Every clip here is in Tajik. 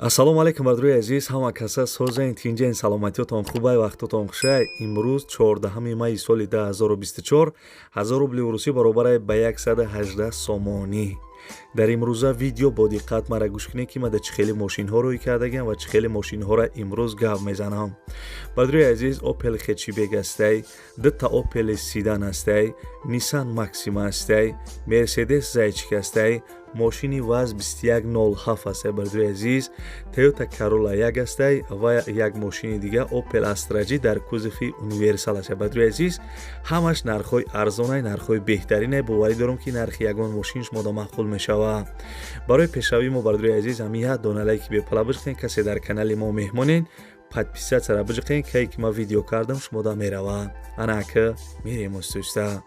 Ассалому алайкум бардруи азиз, ҳама каса созаин тинҷаин саломатиётон хубай вақтотон хушай. Имрӯз 14 майи соли 2024 1000 рубли урусӣ баробар ба 118 сомонӣ. дар имрӯза видео бо диққат мара гӯш кунед ки ман да чӣ хеле мошинҳо рӯй кардагам ва чӣ хеле мошинҳоро имрӯз гап мезанам. бардруи азиз, Opel Hatchback ҳастай, дутта Opel Sedan ҳастай, Nissan Maxima ҳастай, Mercedes Zaychik ҳастай, мошини ВАЗ 2107 ҳастай. бардруи азиз, Toyota Corolla 1 ҳастай ва як мошини дига Opel Astra G дар кузофи универсал ҳастай. бардруи азиз, ҳамаш нархҳои арзонай, нархҳои беҳтаринай. боварӣ дорам ки нархи ягон мошин шумода маъқул мешавад. барои пешравӣ мо бардруи азиз ҳамин як дона лайки бепала биҷиқен. касе дар канали мо меҳмонен, подписатсияра биҷиқен, кае ки ман видео кардам шумода мерава. ана ака мерем устуста.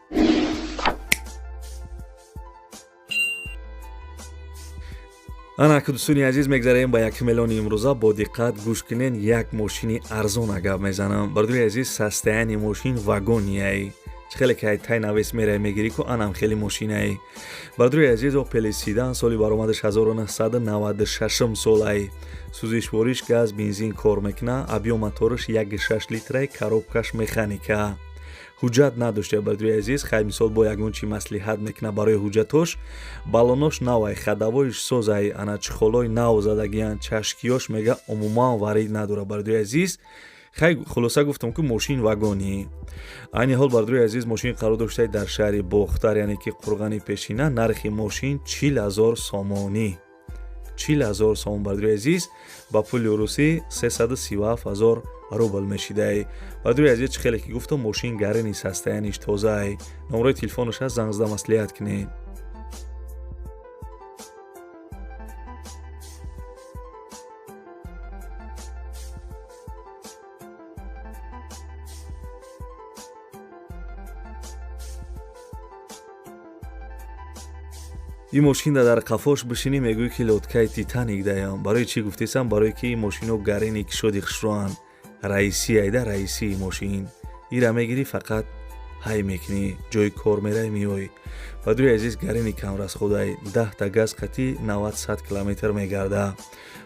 ана ака дӯстони азиз, мегзараем ба як миллиони имрӯза. бо диққат гӯш кунен, як мошини арзона гап мезанам. бардруи азиз, састаяни мошин вагонияй. чӣ хеле ки тай навес мерай мегирӣ ку анам хеле мошинай. бардруи азиз, Opel Sedan соли баромадаш 1996 солай. сӯзишвориш газ бензин кор мекуна, объем моториш 1.6 литрай, коробкаш механика. ҳуҷҷат надошта. бардруи азиз, хай мисол бо ягон чи маслиҳат мекуна барои ҳуҷҷатош. балонош навай, хадавоиш созай, ана чихолои нав задагиян, чашкиёш мега умуман варид надора. бардруи азиз, хай хулоса гуфтам ки мошин вагони. айни ҳол бардруи азиз, мошин қарор доштаи дар шаҳри Бохтар, яъне ки Қурғани Пешина. нархи мошин 40000 сомонӣ. 40000 сомон бардруи азиз, ба пули урусӣ 337000 рубл мешидай. бардруи азиз, чӣ хеле ки гуфтам, мошин гарини састаяниш тозаи. номерои телефонаш ҳаст, занг зада маслиҳат кунед. ин мошин дар қафош бишинӣ мегӯӣ ки лодкаи Титаник даям. барои чӣ гуфтесам? барое ки ин мошино гарини кишоди хушроан. раисӣ айда, раисии мошин. ира мегирӣ, фақат ҳай мекунӣ, ҷои кор мерай меоӣ. бардруи азиз, гарини камрасходай. 10 та газ қатӣ 90-100 километр мегарда.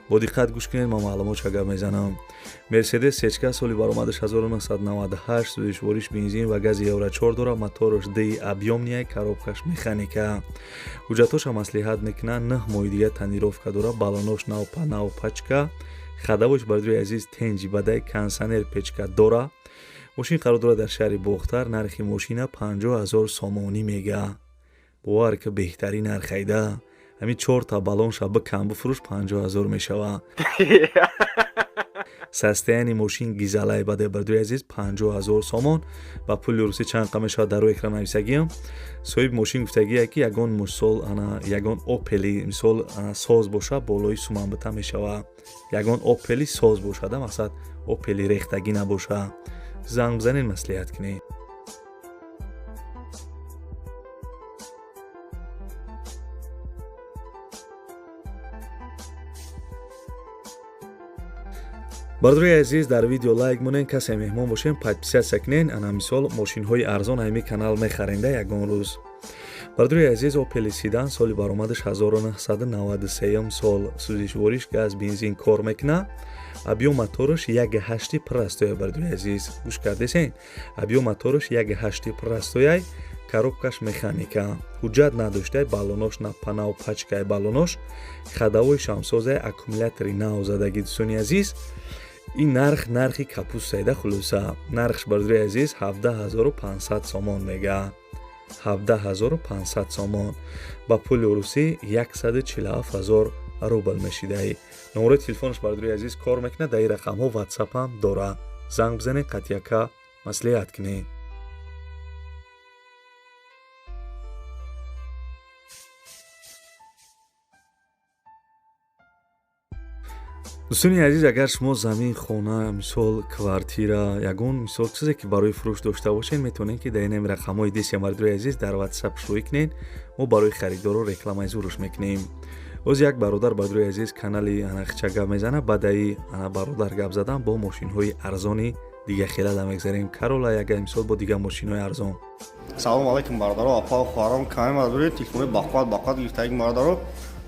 бо диққат гӯш кунед, ман маълумот чака мезанам. Mercedes Sechka соли баромадаш 1998, сӯзишвориш бензин ва гази евро 4 дора, мотораш ди объемнияй, коробкаш механика. ҳуҷҷатоша маслиҳат мекуна, 9 моҳи дига танировка дора, балонош нав пачка, хадавош бардруи азиз тенҷи бадай, кондисионер печка дора. мошин қарор дорад дар шаҳри Бохтар. нархи мошина 50000 сомонӣ мега. бовар ки беҳтарин нарх айда. ҳамин 4 та балонша бикам бифурӯш 50000 мешава. састаяни мошин гизалай баде. бардруи азиз, 50000 сомон. ба пули урусӣ чанд қа мешавад дар рӯи экран нависагиям. соҳиби мошин гуфтагия ки ягон мисол ягон Opel-и мисол соз боша, болои суман бита мешава. ягон Opel-и соз бошада, мақсад Opel-и рехтагӣ набоша. занг бизанед, маслиҳат кунед. бардруи азиз, дар видео лайк монен, касе меҳмон бошем, подписатсия кунен. ана мисол мошинҳои арзон ҳами канал мехаренда ягон рӯз. бардруи азиз, Opel Sedan соли баромадаш 1993 сол. сӯзишвориш газ бензин кор мекуна. объем мотораш 1.8 прастоя. бардруи азиз, гӯш кардесен? объем мотораш 1.8 прастояй, коробкаш механика. ҳуҷҷат надоштай, балонош нав пачкаи балонош, хадавои шамсозай, аккумулятори нав задагӣ. дӯстони азиз, ин нархи капустайда. хулоса нархш бардруи азиз 17500 сомон мега. 17500 сомон. ба пули урусӣ 147000 рубл мешидаи. номерои телефонаш бардруи азиз кор мекуна. дар ин рақамҳо WhatsApp ҳам дора. занг бизанед, қатъяка маслиҳат кунед. дӯстони азиз, агар шумо замин, хона, мисол квартира, ягон мисол чизе ки барои фурӯш дошта бошед, метавонед ки дар ин рақамҳои дисти бардруи азиз дар WhatsApp шурӯъ кунед. мо барои харидоро рекламаи зурш мекунем. оз як бародар бардруи азиз канали анахча гап мезана. бадаи бародар гап задан бо мошинҳои арзони дига хелада мегзарем. Corolla яга мисол бо дига мошинои арзон. Салом алейкум бародаро, апа хоҳарам ками мардури телефони бақват гирифтаги бародаро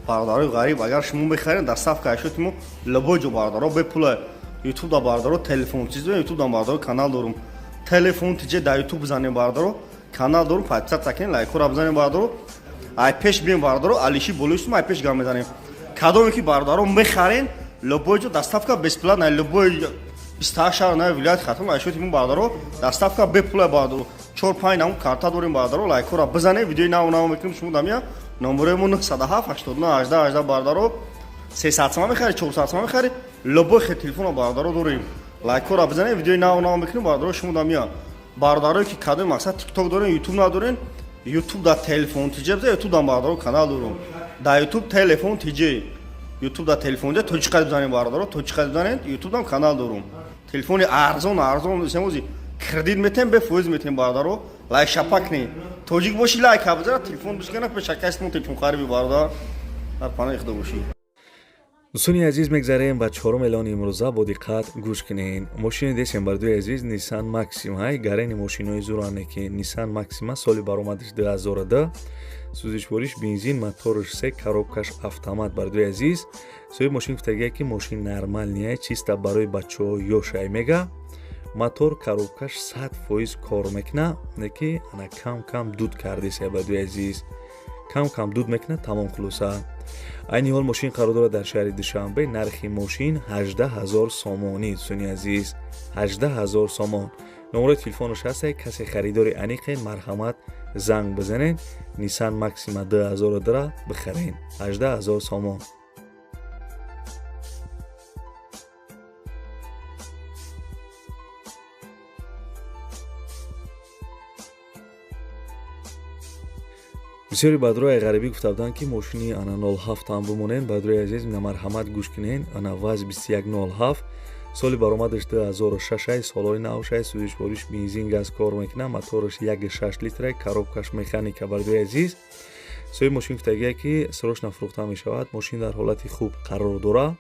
бардорои ғариб агар шумо мехаред доставка ашотимо любой ҷо бардоро бепула ютуб да бардоро телефон чизо ютуб да бардоро канал дорум телефон тиҷе да ютуб бизанем бардоро канал дорум подписат закинем лайкора бизанем бардоро ай пеш бием бардоро алиши болуистум ай пеш гам мезанем кадоме ки бардоро мехарен любой ҷо доставка бесплатна любой 28 шаҳр на вилоят хатм ашотимо бардоро доставка бепула бардоро 4-5 нам карта дорем бардоро лайкора бизанем видеои наво мекунем шумо дамя номеремо 907 89 18 18 бардоро 300 сом мехари 400 сом мехари любой хел телефона бардоро дорем лайкора бизанем видеои наво мекунем бардоро шумо дамя бардоро ки кадои мақсад тикток дорен ютуб надорен ютуб да телефон тиҷе биза ютуб да бардоро канал дорем да ютуб телефон тиҷе ютуб да телефон тиҷе точиқа бизанем бардоро точиқа бизанем ютуб дам канал дорем телефони арзон семози кредит метем бе фоиз метем бардоро лайк шапак не тоҷик боши лайк бизара телефон бишкана пешакастмо телефон хариби барда дар панаи худо боши дӯстони азиз мегзарем ба чорум эълони имрӯза бо диққат гӯш кунед мошини десембар 2 азиз Nissan Maxima гарани мошинои зуране ки Nissan Maxima соли баромадаш 2002 сӯзишвориш бензин моториш 3 коробкаш автомат бар 2 азиз соҳиби мошин гуфтагие ки мошин нормальния чиста барои бачаҳо ёшай мега мотор коробкаш 100% кор мекуна неки ана кам дуд кардеса ба 2 азиз кам дуд мекуна тамом хулоса айни ҳол мошин қарор дорад дар шаҳри душанбе нархи мошин 18000 сомонӣ дӯстони азиз 18000 сомон номерои телефонаш ҳастае касе харидори аниқе марҳамат занг бизанед Nissan Maxima 2002 бихарен 18000 сомон бисёри бадрои ғарибӣ гуфта буданд ки мошини ана 07 там бимонен бадрои азиз на марҳамат гӯш кунен ана ваз 2107 соли баромадаш 2006 солҳои навшай сӯзишвориш бензин газ кор мекуна моториш 1.6 литра коробкаш механика бадрои азиз соҳиби мошин гуфтагие ки срочно фурӯхта мешавад мошин дар ҳолати хуб қарор дора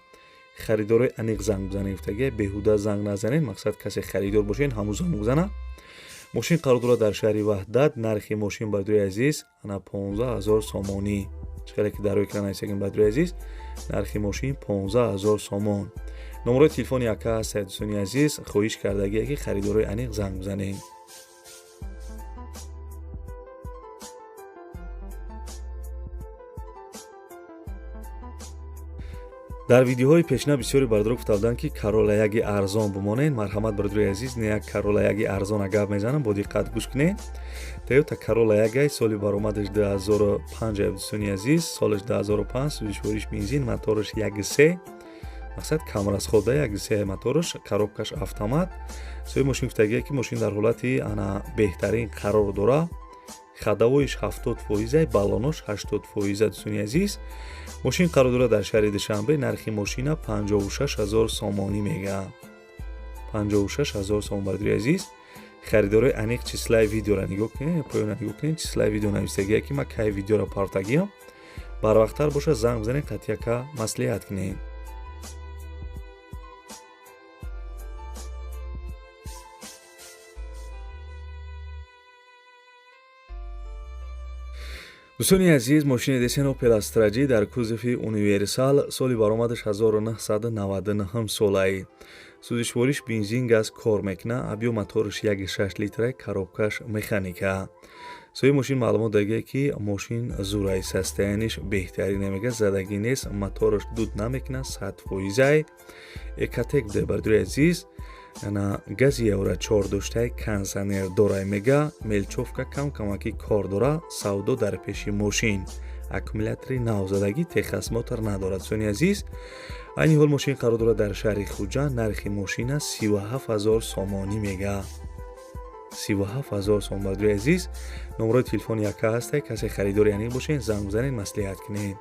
харидори аниқ занг бизанед гуфтагие беҳуда занг назанед мақсад касе харидор бошен ҳамун занг бизана мошин қарор дорад дар шаҳри ваҳдат нархи мошин бадрои азиз ана 15000 сомонӣ чиқаре ки дарои кранайсагин бадрои азиз нархи мошин 15000 сомон номерои телефони ака ҳастед дӯстони азиз хоҳиш кардагие ки харидори аниқ занг бизанед дар видеоҳои пешна бисёри бардор гуфта буданд ки Corolla-яги арзон бимонед марҳамат бардори азиз не як Corolla-яги арзона гап мезанам бо диққат гӯш кунед Toyota Corolla-яги соли баромадаш 2005 дӯстони азиз солиш 2005 сӯзишвориш бензин моториш 1.3 мақсад камрасхода 1.3 моториш коробкаш автомат соҳиби мошин гуфтагие ки мошин дар ҳолати ана беҳтарин қарор дора хадавоиш 70% баллонош 80% дӯстони азиз мошин қарор дорад дар шаҳри душанбе нархи мошина 56000 сомонӣ мега 56000 сомон бардори азиз харидори аниқ числаи видеора нигоҳ кунед поёна нигоҳ кунед числаи видео нависагие ки ма кай видеора партагиям барвақттар боша занг бизанед қатъяка маслиҳат кунед дӯстони азиз мошини десен Opel Astra G дар кузофи универсал соли баромадаш 1999 солаи сӯзишвориш бензин газ кор мекуна абё моториш 1.6 литра коробкаш механика соҳиби мошин маълумот дагие ки мошин зураи состояниш беҳтарин мега задагӣ нест моториш дуд намекуна 100% экотек буде бардори азиз ана гази евро 4 доштаи кондиционер дорай мега мелчовка камаки кор дора савдо дар пеши мошин аккумулятори навзадагӣ техас мотор надорад сони азиз айни ҳол мошин қарор дорад дар шаҳри хуҷа нархи мошина 37000 сомонӣ мега 37000 сомон бардори азиз номерои телефони яка ҳастае касе харидори аниқ бошен занг бизанед маслиҳат кунед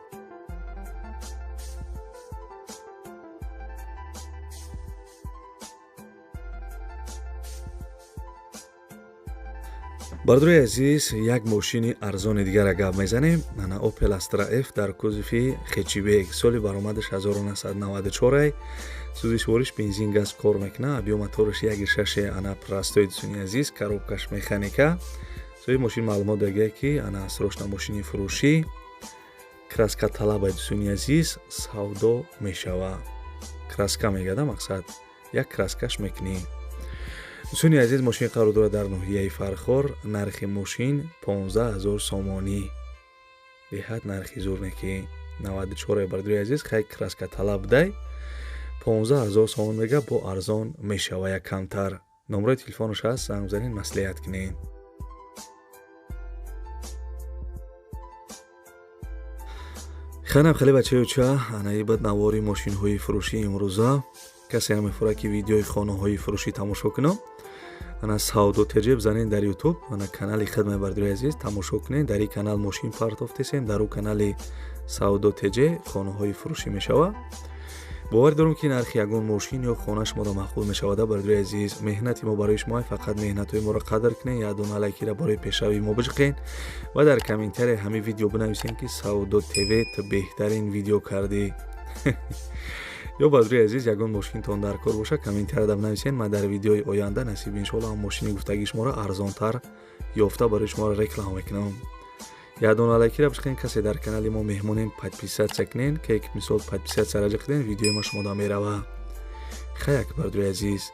бардори азиз як мошини арзони дигара гап мезанем ана Opel Astra F дар кузофи хечибек соли баромадаш 1994 сӯзишвориш бензин газ кор мекуна абё моториш 1.6 ана простои дӯстони азиз коробкаш механика соҳиби мошин маълумот дагие ки ана срочно мошини фурӯшӣ краска талабай дӯстони азиз савдо мешава. Краска мегада мақсад як краскаш мекунӣ. дӯстони азиз мошини қарор дорад дар ноҳияи Фархор. Нархи мошин 15000 сомонӣ. беҳад нархи зур неки 94 бардори азиз хай краска талаб дай 15000 сомон мега бо арзон мешава як камтар. номраи телефонаш ҳаст, занг бизанед маслиҳат кунед. ханам хеле бачаёча анаи бад навори мошинҳои фурӯшии имрӯза касе ҳам мефурад ки видеои хонаҳои фурӯшӣ тамошо кунам. ана савдо теҷе бизанед дар ютуб, ана канали хидмати бардори азиз тамошо кунед. дар ин канал мошин партофтесем, дар он канали савдо теҷе хонаҳои фурӯшӣ мешава. бовар дорам ки нархи ягон мошин ё хона шуморо маъқул мешавада. бардори азиз меҳнати мо барои шумо, фақат меҳнатҳои моро қадр кунед, ядон алайкира барои пешравии мо бижиқен ва дар комментария ҳамин видео бинависен ки савдо тв ту беҳтарин видео кардӣ. ё бардори азиз ягон мошинтон дар кор боша комментарияда бинависен. ман дар видеои оянда насиб иншоалло мошини гуфтагии шуморо арзонтар ёфта барои шуморо реклама мекунам. ядон алайкира бишқен касе дар канали мо меҳмонем подписатсия кунен ки мисол подписатсия раҷа кунен видеои ма шумода мерава. хаяк бардори азиз.